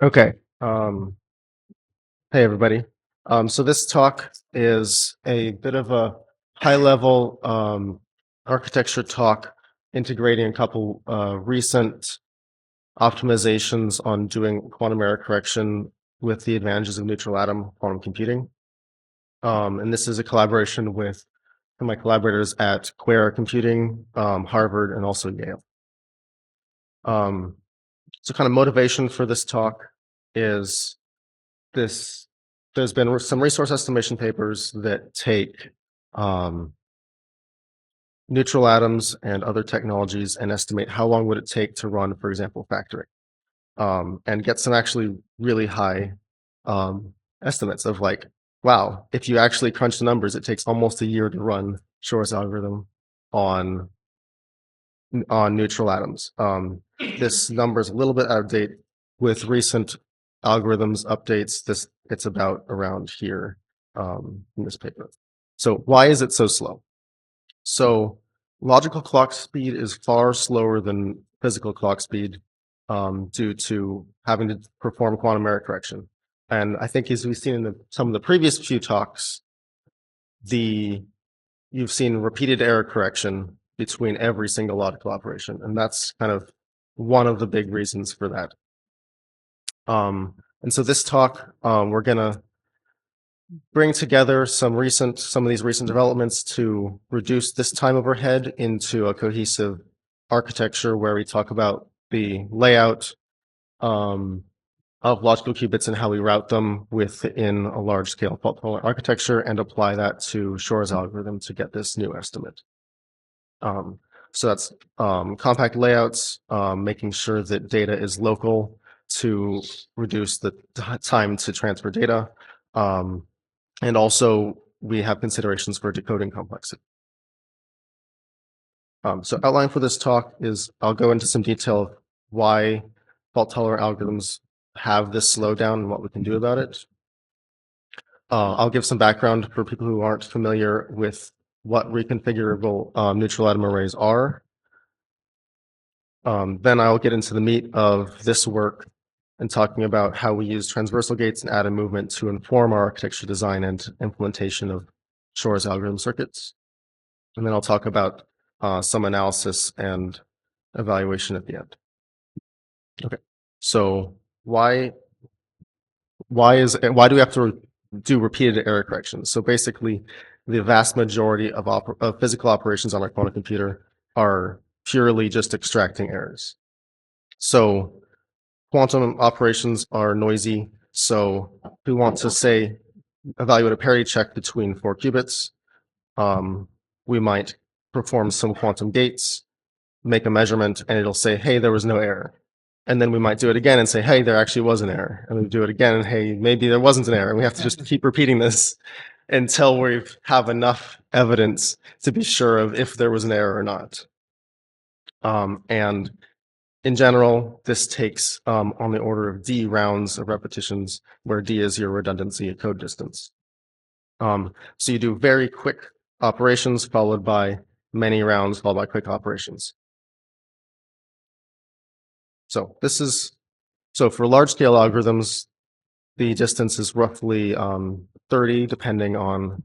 Okay. Hey, everybody. So this talk is a bit of a high-level architecture talk integrating a couple recent optimizations on doing quantum error correction with the advantages of neutral atom quantum computing. And this is a collaboration with my collaborators at Quare Computing, Harvard, and also Yale. So kind of motivation for this talk is there's been some resource estimation papers that take neutral atoms and other technologies and estimate how long would it take to run, for example, factoring, and get some actually really high estimates of like, wow, if you actually crunch the numbers, it takes almost a year to run Shor's algorithm on neutral atoms. This number is a little bit out of date with recent algorithms updates. It's about around here in this paper. So why is it so slow? So logical clock speed is far slower than physical clock speed due to having to perform quantum error correction. And I think as we've seen in some of the previous few talks, you've seen repeated error correction between every single logical operation. And that's kind of one of the big reasons for that. And so this talk, we're gonna bring together some of these recent developments to reduce this time overhead into a cohesive architecture where we talk about the layout of logical qubits and how we route them within a large-scale fault-tolerant architecture and apply that to Shor's algorithm to get this new estimate. So that's compact layouts, making sure that data is local to reduce the time to transfer data. And also we have considerations for decoding complexity. So outline for this talk is I'll go into some detail of why fault-tolerant algorithms have this slowdown and what we can do about it. I'll give some background for people who aren't familiar with what reconfigurable neutral atom arrays are. Then I'll get into the meat of this work and talking about how we use transversal gates and atom movement to inform our architecture design and implementation of Shor's algorithm circuits. And then I'll talk about some analysis and evaluation at the end. Okay, so why do we have to do repeated error corrections? So basically, the vast majority of physical operations on our quantum computer are purely just extracting errors. So quantum operations are noisy. So we want to say evaluate a parity check between 4 qubits. We might perform some quantum gates, make a measurement, and it'll say, hey, there was no error. And then we might do it again and say, hey, there actually was an error. And we do it again and hey, maybe there wasn't an error. And we have to just keep repeating this until we have enough evidence to be sure of if there was an error or not. And in general, this takes on the order of D rounds of repetitions, where D is your redundancy at code distance. So you do very quick operations followed by many rounds followed by quick operations. So for large scale algorithms, the distance is roughly 30 depending on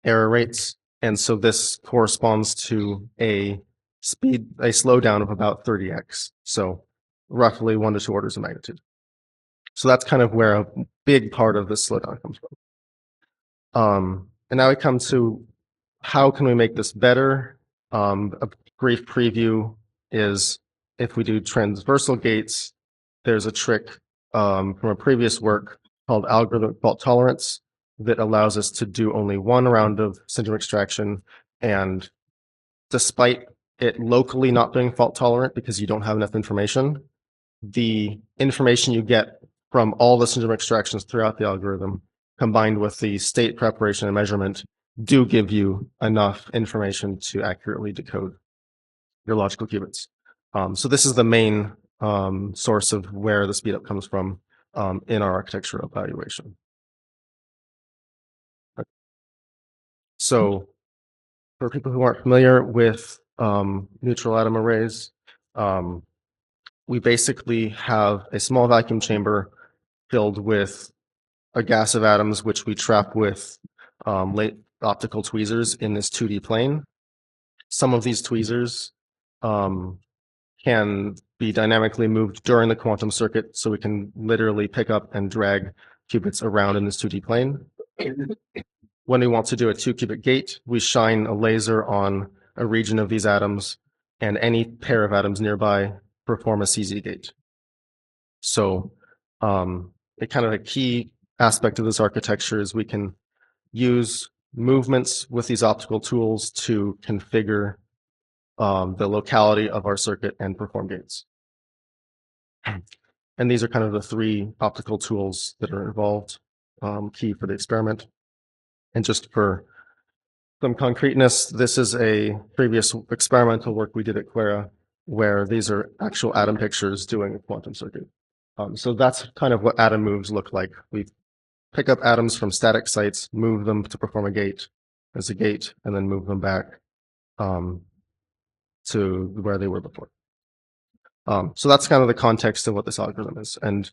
error rates. And so this corresponds to a slowdown of about 30x. So roughly 1 to 2 orders of magnitude. So that's kind of where a big part of this slowdown comes from. And now we come to how can we make this better? A brief preview is if we do transversal gates, there's a trick from a previous work called algorithmic fault tolerance that allows us to do only 1 round of syndrome extraction. And despite it locally not being fault tolerant because you don't have enough information, the information you get from all the syndrome extractions throughout the algorithm combined with the state preparation and measurement do give you enough information to accurately decode your logical qubits. So this is the main source of where the speedup comes from in our architecture evaluation. Okay. So for people who aren't familiar with neutral atom arrays, we basically have a small vacuum chamber filled with a gas of atoms, which we trap with late optical tweezers in this 2D plane. Some of these tweezers can be dynamically moved during the quantum circuit, so we can literally pick up and drag qubits around in this 2D plane. When we want to do a 2-qubit gate, we shine a laser on a region of these atoms, and any pair of atoms nearby perform a CZ gate. So a kind of a key aspect of this architecture is we can use movements with these optical tools to configure the locality of our circuit and perform gates. And these are kind of the 3 optical tools that are involved, key for the experiment. And just for some concreteness, this is a previous experimental work we did at Clara, where these are actual atom pictures doing a quantum circuit. So that's kind of what atom moves look like. We pick up atoms from static sites, move them to perform a gate as a gate, and then move them back to where they were before. So that's kind of the context of what this algorithm is. And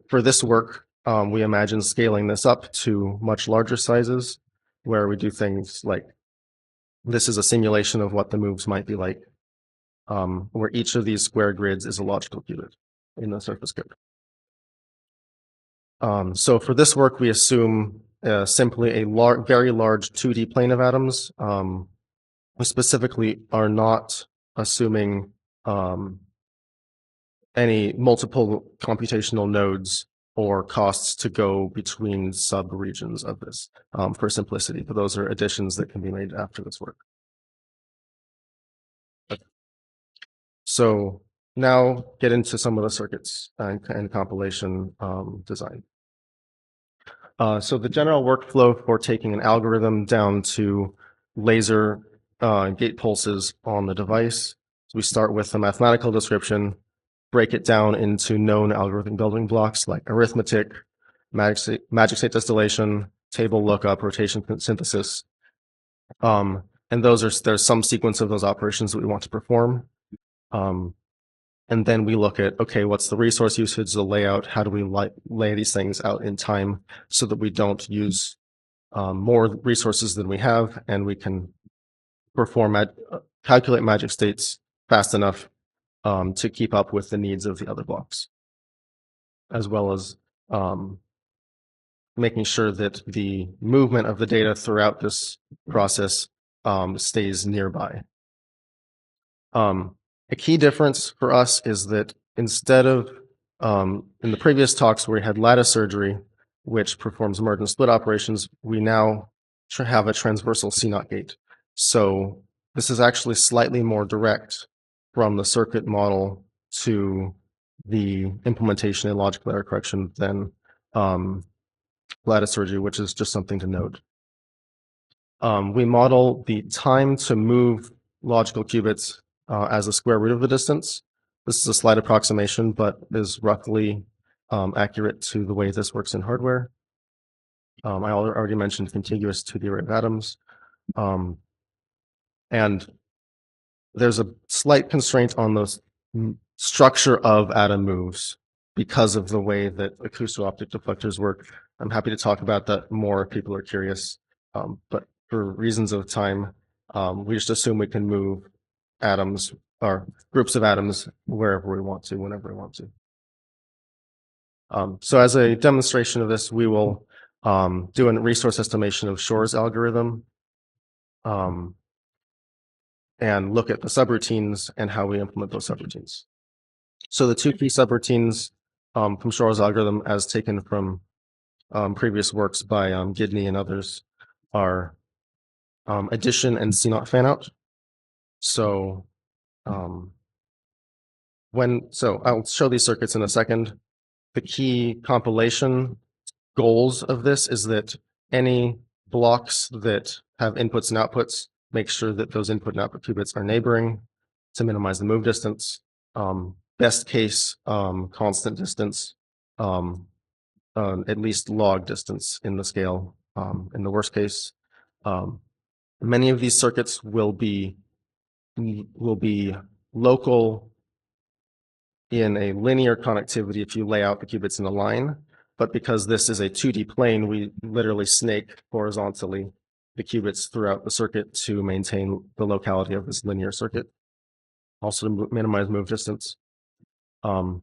for this work, we imagine scaling this up to much larger sizes, where we do things like, this is a simulation of what the moves might be like, where each of these square grids is a logical qubit in the surface grid. So for this work, we assume simply a very large 2D plane of atoms. We specifically are not assuming any multiple computational nodes or costs to go between sub-regions of this for simplicity, but those are additions that can be made after this work. So now get into some of the circuits and compilation design. So the general workflow for taking an algorithm down to laser gate pulses on the device. So we start with a mathematical description, break it down into known algorithm building blocks like arithmetic, magic state distillation, table lookup, rotation synthesis. And there's some sequence of those operations that we want to perform. And then we look at, okay, what's the resource usage, the layout, how do we lay these things out in time so that we don't use more resources than we have, and we can calculate magic states fast enough to keep up with the needs of the other blocks, as well as making sure that the movement of the data throughout this process stays nearby. A key difference for us is that instead of in the previous talks where we had lattice surgery, which performs merge and split operations, we now have a transversal CNOT gate. So this is actually slightly more direct from the circuit model to the implementation in logical error correction than lattice surgery, which is just something to note. We model the time to move logical qubits as the square root of the distance. This is a slight approximation, but is roughly accurate to the way this works in hardware. I already mentioned contiguous to the array of atoms. And there's a slight constraint on the structure of atom moves because of the way that acousto-optic deflectors work. I'm happy to talk about that more if people are curious. But for reasons of time, we just assume we can move atoms or groups of atoms wherever we want to, whenever we want to. So as a demonstration of this, we will do a resource estimation of Shor's algorithm and look at the subroutines and how we implement those subroutines. So the 2 key subroutines from Shor's algorithm, as taken from previous works by Gidney and others, are addition and CNOT fanout. So I'll show these circuits in a second. The key compilation goals of this is that any blocks that have inputs and outputs, make sure that those input and output qubits are neighboring to minimize the move distance. Best case, constant distance, at least log distance in the scale. In the worst case, many of these circuits will be local in a linear connectivity if you lay out the qubits in a line, but because this is a 2D plane, we literally snake horizontally the qubits throughout the circuit to maintain the locality of this linear circuit, also to minimize move distance. And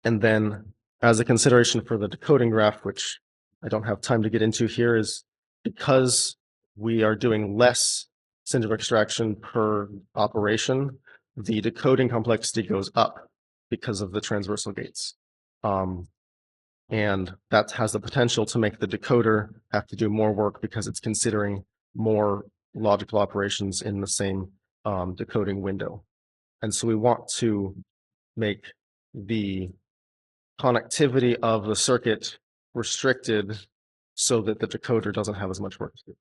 then as a consideration for the decoding graph, which I don't have time to get into here, is because we are doing less syndrome extraction per operation, the decoding complexity goes up because of the transversal gates. And that has the potential to make the decoder have to do more work because it's considering more logical operations in the same decoding window. And so we want to make the connectivity of the circuit restricted so that the decoder doesn't have as much work to do.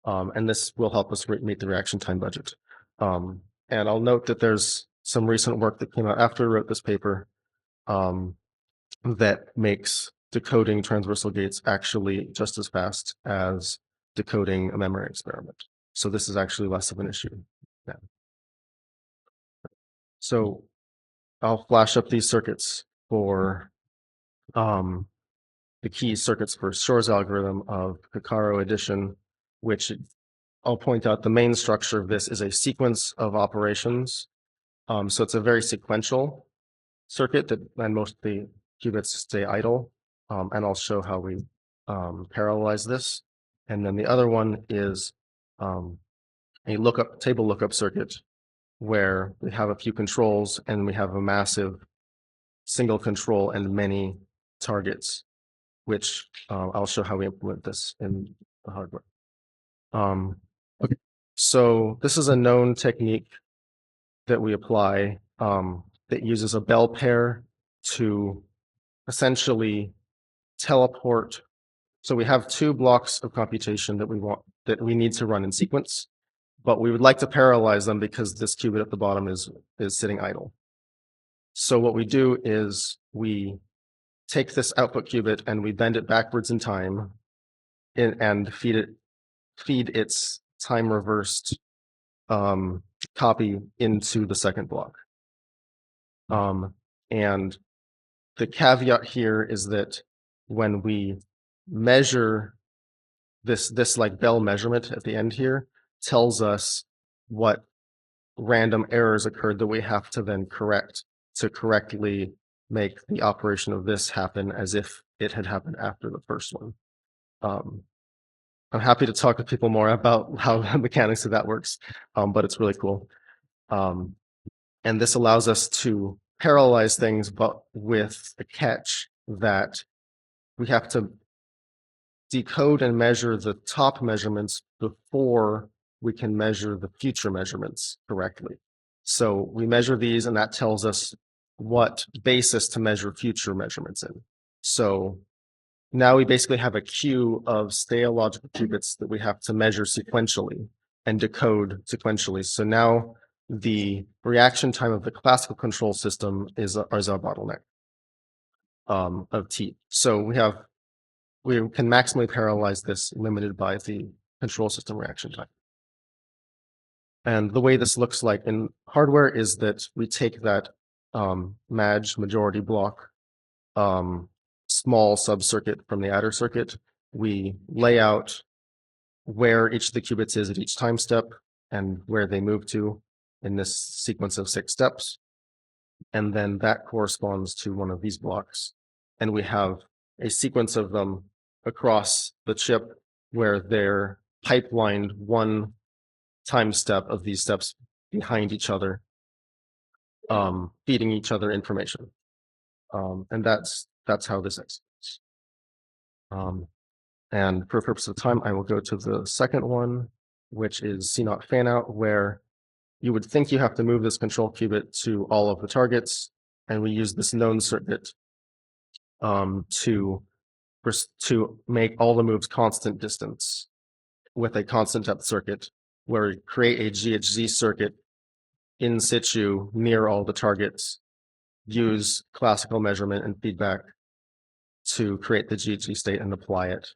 And this will help us meet the reaction time budget. And I'll note that there's some recent work that came out after I wrote this paper that makes decoding transversal gates actually just as fast as decoding a memory experiment. So this is actually less of an issue now. So I'll flash up these circuits for the key circuits for Shor's algorithm of Picaro addition, which I'll point out the main structure of this is a sequence of operations. So it's a very sequential circuit that, and most of the qubits stay idle. And I'll show how we parallelize this. And then the other one is a table lookup circuit where we have a few controls and we have a massive single control and many targets, which I'll show how we implement this in the hardware. Okay, so this is a known technique that we apply that uses a bell pair to essentially teleport. So we have two blocks of computation that we need to run in sequence, but we would like to parallelize them because this qubit at the bottom is sitting idle. So what we do is we take this output qubit and we bend it backwards in time and feed its time reversed copy into the second block. And the caveat here is that when we measure this like bell measurement at the end here tells us what random errors occurred that we have to then correct to correctly make the operation of this happen as if it had happened after the first one. I'm happy to talk to people more about how the mechanics of that works, but it's really cool. And this allows us to parallelize things, but with a catch that we have to decode and measure the top measurements before we can measure the future measurements correctly. So we measure these and that tells us what basis to measure future measurements in. So now we basically have a queue of stale logical qubits that we have to measure sequentially and decode sequentially. So now the reaction time of the classical control system is our bottleneck of T. So we can maximally parallelize this limited by the control system reaction time. And the way this looks like in hardware is that we take that majority block small subcircuit from the adder circuit. We lay out where each of the qubits is at each time step and where they move to in this sequence of 6 steps. And then that corresponds to one of these blocks. And we have a sequence of them across the chip where they're pipelined one time step of these steps behind each other, feeding each other information. And that's how this executes. And for purpose of time, I will go to the second one, which is C0 fan out, where you would think you have to move this control qubit to all of the targets. And we use this known circuit to make all the moves constant distance with a constant depth circuit, where we create a GHZ circuit in situ near all the targets, use classical measurement and feedback to create the GHZ state and apply it.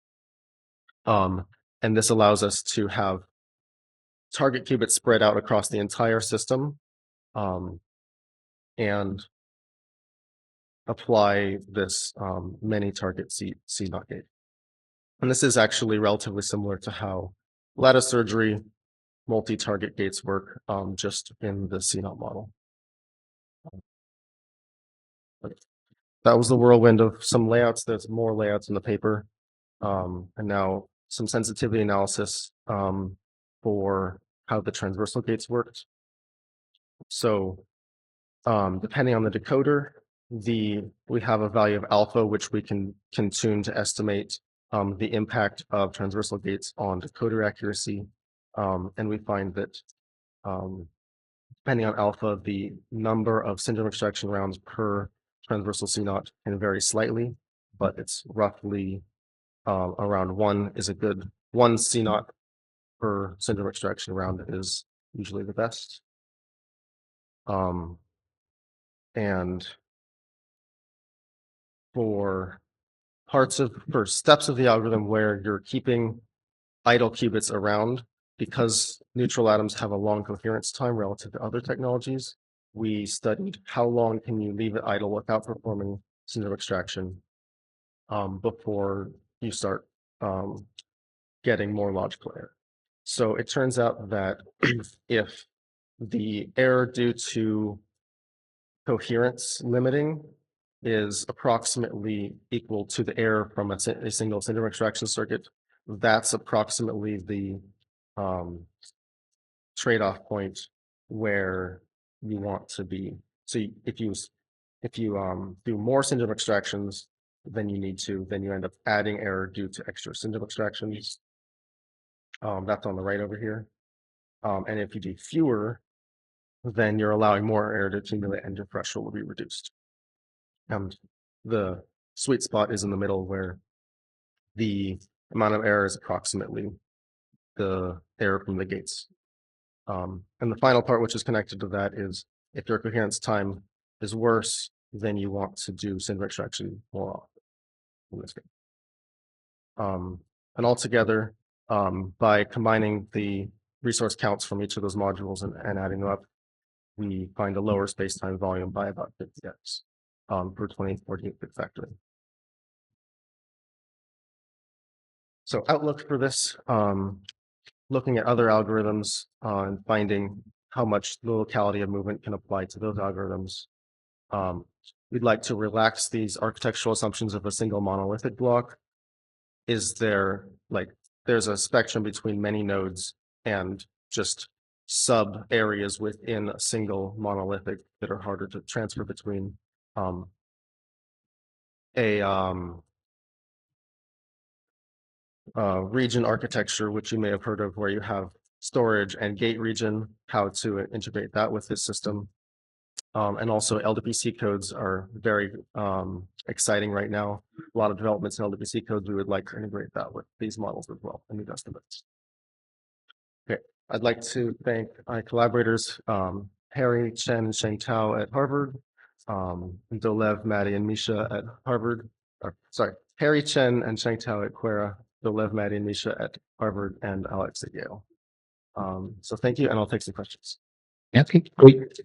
And this allows us to have target qubits spread out across the entire system and apply this many target CNOT gate. And this is actually relatively similar to how lattice surgery multi-target gates work, just in the CNOT model. That was the whirlwind of some layouts. There's more layouts in the paper. And now some sensitivity analysis for how the transversal gates worked. So depending on the decoder, we have a value of alpha, which we can tune to estimate the impact of transversal gates on decoder accuracy. And we find that depending on alpha, the number of syndrome extraction rounds per transversal CNOT can vary slightly, but it's roughly around one CNOT per syndrome extraction round is usually the best. And for steps of the algorithm where you're keeping idle qubits around, because neutral atoms have a long coherence time relative to other technologies, we studied how long can you leave it idle without performing syndrome extraction before you start getting more logical error. So it turns out that if the error due to coherence limiting is approximately equal to the error from a single syndrome extraction circuit, that's approximately the trade-off point where you want to be. So if you do more syndrome extractions than you need to, then you end up adding error due to extra syndrome extractions. That's on the right over here. And if you do fewer, then you're allowing more error to accumulate and your threshold will be reduced. And the sweet spot is in the middle, where the amount of error is approximately the error from the gates. And the final part, which is connected to that, is if your coherence time is worse, then you want to do syndrome extraction more often in this case. And altogether, by combining the resource counts from each of those modules and adding them up, we find a lower space-time volume by about 50x for 2048 bit factoring. So outlook for this, looking at other algorithms and finding how much the locality of movement can apply to those algorithms. We'd like to relax these architectural assumptions of a single monolithic block. There's a spectrum between many nodes and just sub areas within a single monolithic that are harder to transfer between. Region architecture, which you may have heard of, where you have storage and gate region, how to integrate that with this system. And also LWC codes are very exciting right now. A lot of developments in LWC codes. We would like to integrate that with these models as well and the estimates. Okay, I'd like to thank my collaborators, Harry, Chen, and Sheng-Tao at Harvard, Dolev, Maddie, and Misha at Harvard. Harry, Chen, and Sheng-Tao at Quera, Dolev, Maddie, and Misha at Harvard, and Alex at Yale. So thank you, and I'll take some questions. Okay, great.